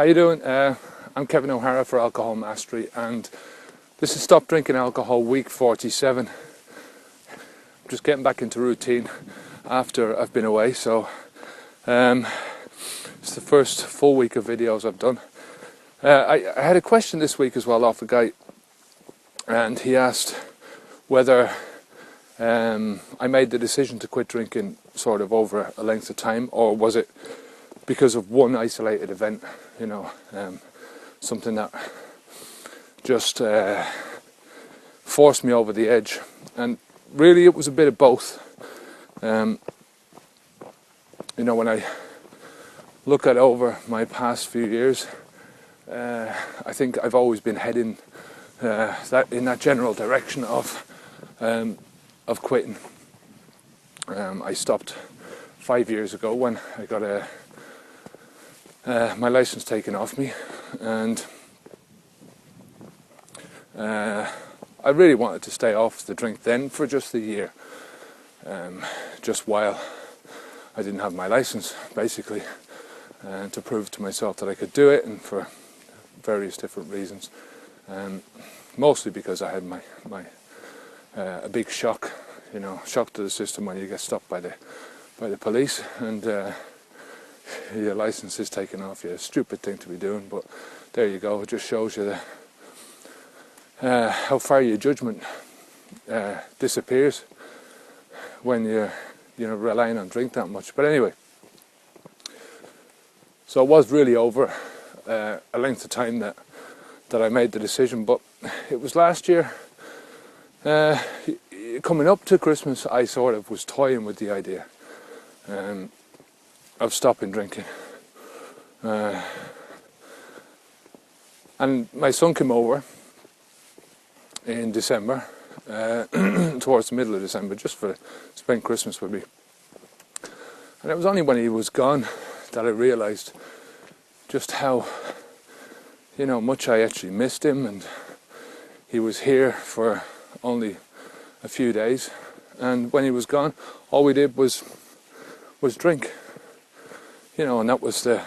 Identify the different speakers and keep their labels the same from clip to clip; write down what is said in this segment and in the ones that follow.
Speaker 1: How you doing? I'm Kevin O'Hara for Alcohol Mastery, and this is Stop Drinking Alcohol week 47. I'm just getting back into routine after I've been away, so it's the first full week of videos I've done. I had a question this week as well off a guy, and he asked whether I made the decision to quit drinking sort of over a length of time, or was it because of one isolated event, something that just forced me over the edge. And really it was a bit of both. When I look at over my past few years, I think I've always been heading in that general direction of quitting. I stopped 5 years ago when I got my license taken off me, and I really wanted to stay off the drink then for just a year, just while I didn't have my license, basically, to prove to myself that I could do it, and for various different reasons, mostly because I had a big shock to the system when you get stopped by the police and your license is taken off you. A stupid thing to be doing, but there you go. It just shows you how far your judgment disappears when you're relying on drink that much. But anyway, so it was really over a length of time that I made the decision. But it was last year, coming up to Christmas, I sort of was toying with the idea of stopping drinking. And my son came over in December, towards the middle of December, just to spend Christmas with me. And it was only when he was gone that I realised just how much I actually missed him. And he was here for only a few days, and when he was gone, all we did was drink. And that was it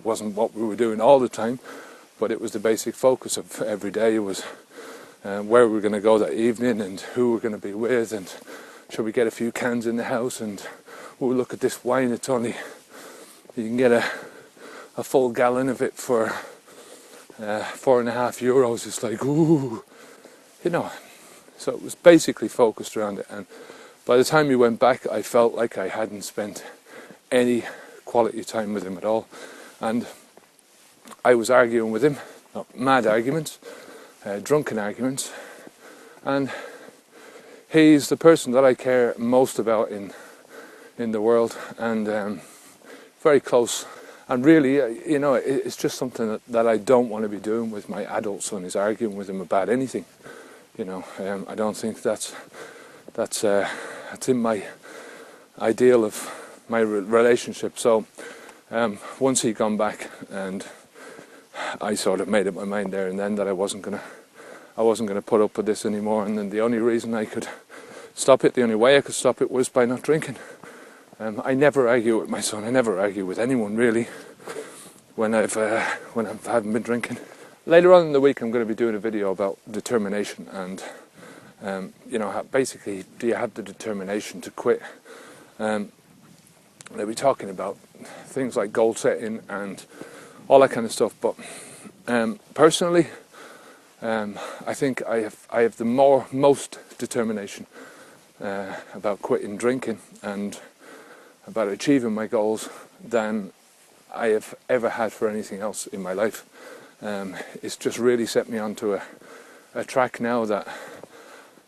Speaker 1: wasn't what we were doing all the time, but it was the basic focus of every day. It was where we were going to go that evening, and who we're going to be with, and should we get a few cans in the house, and look at this wine, you can get a full gallon of it for €4.50. It's like, ooh, so it was basically focused around it. And by the time he went back, I felt like I hadn't spent any quality time with him at all. And I was arguing with him, not mad arguments, drunken arguments. And he's the person that I care most about in the world, and very close. And really, it's just something that I don't want to be doing with my adult son, is arguing with him about anything. I don't think that's in my ideal of my relationship. So once he'd gone back, and I sort of made up my mind there and then that I wasn't gonna put up with this anymore. And then the only reason I could stop it, the only way I could stop it, was by not drinking. I never argue with my son. I never argue with anyone really when I haven't been drinking. Later on in the week, I'm going to be doing a video about determination, and basically, do you have the determination to quit? They'll be talking about things like goal setting and all that kind of stuff. But personally, I think I have the most determination about quitting drinking and about achieving my goals than I have ever had for anything else in my life. It's just really set me onto a track now that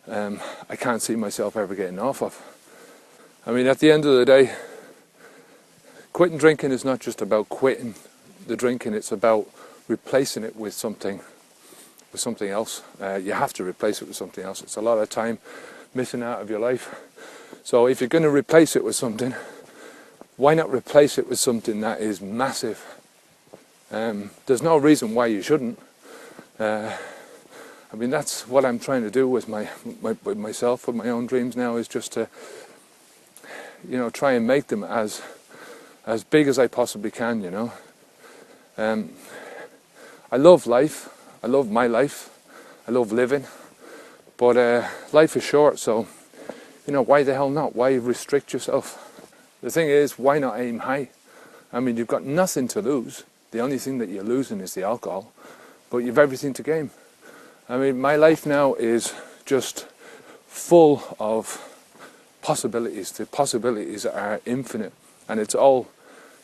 Speaker 1: I can't see myself ever getting off of. I mean, at the end of the day, quitting drinking is not just about quitting the drinking, it's about replacing it with something else. You have to replace it with something else. It's a lot of time missing out of your life. So if you're going to replace it with something, why not replace it with something that is massive? There's no reason why you shouldn't. That's what I'm trying to do with myself, with my own dreams now, is just to, try and make them as big as I possibly can, I love life. I love my life. I love living. But life is short, so, you know, why the hell not? Why restrict yourself? The thing is, why not aim high? I mean, you've got nothing to lose. The only thing that you're losing is the alcohol, but you've everything to gain. I mean, my life now is just full of possibilities. The possibilities are infinite, and it's all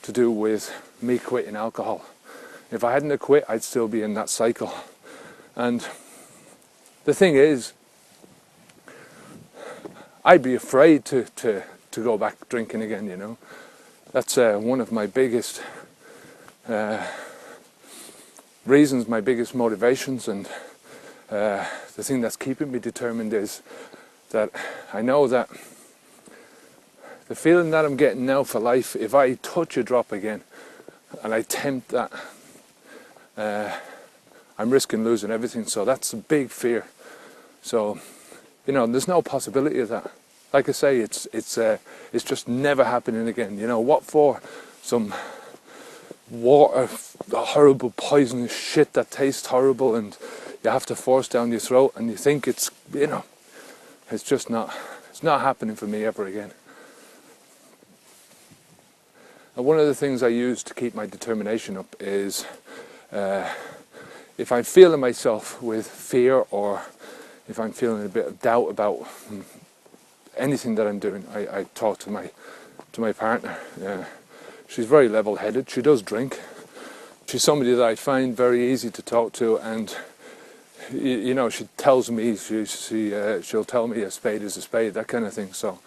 Speaker 1: to do with me quitting alcohol. If I hadn't have quit, I'd still be in that cycle. And the thing is, I'd be afraid to go back drinking again, you know. That's one of my biggest reasons, my biggest motivations, and the thing that's keeping me determined is that I know that the feeling that I'm getting now for life, if I touch a drop again and I tempt that, I'm risking losing everything. So that's a big fear. So, you know, there's no possibility of that. Like I say, it's just never happening again. You know, what for? Some water, horrible poisonous shit that tastes horrible and you have to force down your throat, and you think it's, you know, it's just not, it's not happening for me ever again. And one of the things I use to keep my determination up is if I'm feeling myself with fear, or if I'm feeling a bit of doubt about anything that I'm doing, I talk to my partner. She's very level-headed. She does drink. She's somebody that I find very easy to talk to, and you know, she tells me she'll tell me a spade is a spade, that kind of thing. So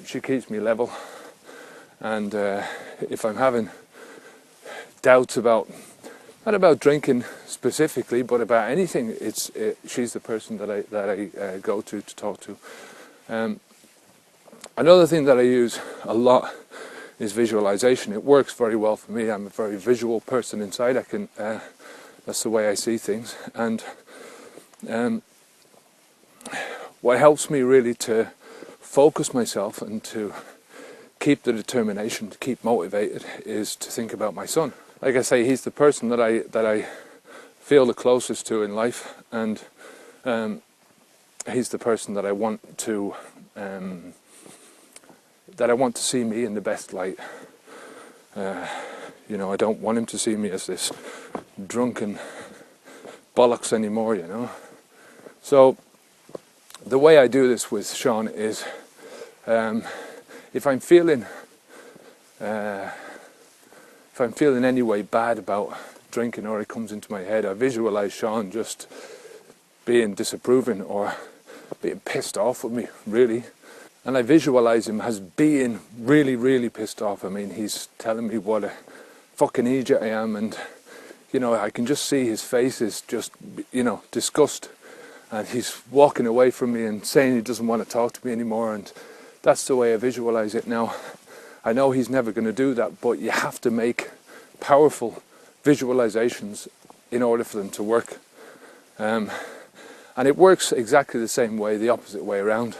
Speaker 1: she keeps me level. And if I'm having doubts about, not about drinking specifically, but about anything, she's the person that I go to talk to. Another thing that I use a lot is visualization. It works very well for me. I'm a very visual person inside. That's the way I see things. And what helps me really to focus myself and to keep the determination, to keep motivated, is to think about my son. Like I say, he's the person that I feel the closest to in life, and he's the person that I want to see me in the best light. You know, I don't want him to see me as this drunken bollocks anymore, you know. So the way I do this with Sean is, if I'm feeling any way bad about drinking, or it comes into my head, I visualize Sean just being disapproving or being pissed off with me, really. And I visualize him as being really, really pissed off. I mean, he's telling me what a fucking idiot I am, and, you know, I can just see his face is just, you know, disgust. And he's walking away from me and saying he doesn't want to talk to me anymore, and that's the way I visualize it now. I know he's never going to do that, but you have to make powerful visualizations in order for them to work. And it works exactly the same way, the opposite way around.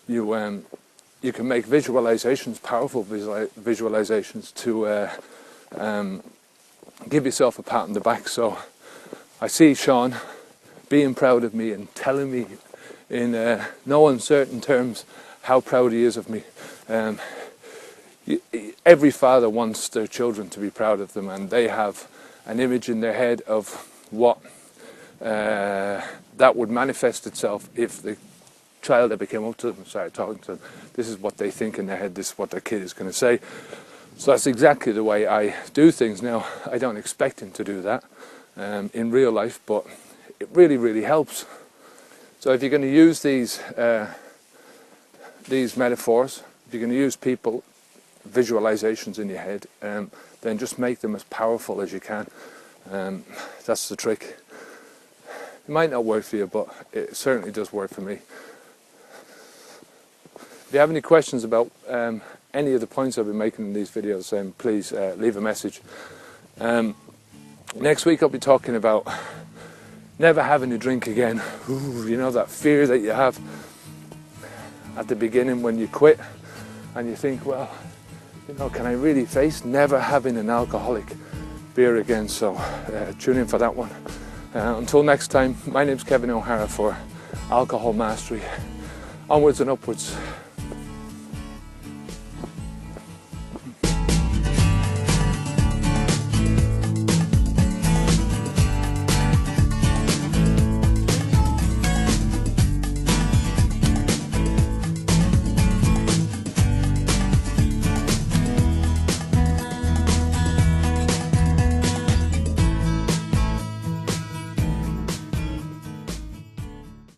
Speaker 1: You can make visualizations, powerful visualizations, to give yourself a pat on the back. So I see Sean being proud of me and telling me in no uncertain terms how proud he is of me. Every father wants their children to be proud of them, and they have an image in their head of what that would manifest itself if the child ever came up to them and started talking to them. This is what they think in their head, this is what their kid is going to say. So that's exactly the way I do things now. I don't expect him to do that in real life, but it really, really helps. So if you're going to use these metaphors, if you're going to use people, visualizations in your head, then just make them as powerful as you can. That's the trick. It might not work for you, but it certainly does work for me. If you have any questions about any of the points I've been making in these videos, please leave a message. Next week I'll be talking about never having a drink again. Ooh, you know, that fear that you have at the beginning when you quit, and you think, well, you know, can I really face never having an alcoholic beer again, so tune in for that one. Until next time, my name's Kevin O'Hara for Alcohol Mastery. Onwards and upwards.